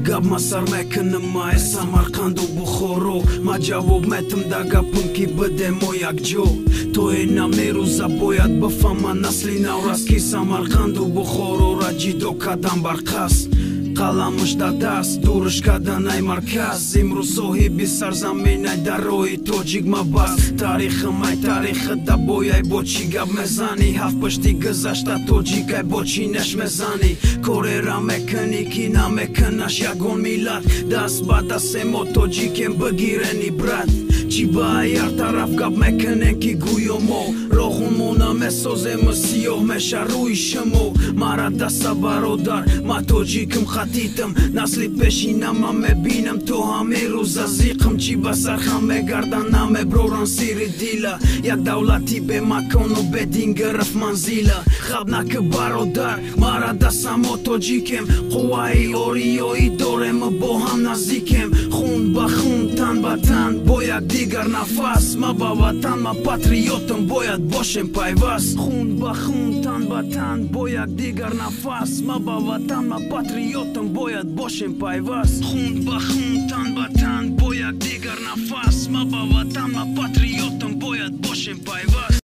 гап ма сар мекунам ма эс Самарқанду Бухоро ма ҷавоб метам да гапам ки биде мо якҷо то намерӯза бояд бифама насли наврас ки Самарқанду Бухороро ҷидо кардан барқас қаламаш дар даст дурш кардан ай марказ имрӯз соҳиби сарзамин ай дар роҳи тоҷик мабаст таърихам ай таърихида бояй бо чӣ гап мезанӣ ҳафт пашти гузашта тоҷик ай бо чӣ неш мезанӣ корера мекунӣ ки намекунаш ягон миллат даст ба дасте мо тоҷикем бигирен ибрат чӣ ба ҳар тараф гап мекунем ки гӯё мо роҳумона месозем сиёҳ меша рӯи шумо мара даста бародар ма тоҷикам хатитам насли пешинама мебинам то ҳамерӯз азиқам чӣ ба сархам мегардам намеброрам сири дила як давлати бемакону бедин гирифт манзила хаб наки бародар мара даста мо тоҷикем қувваи ориёӣ дорем бо ҳам наздикем хун ба хун тан ба тан бо якдигар нафас ма ба ватан ма патриотам бояд бошем пайваст хун ба хун тан ба тан бо якдигар нафас ма ба ватан ма патриотам бояд бошем пайваст хун ба хун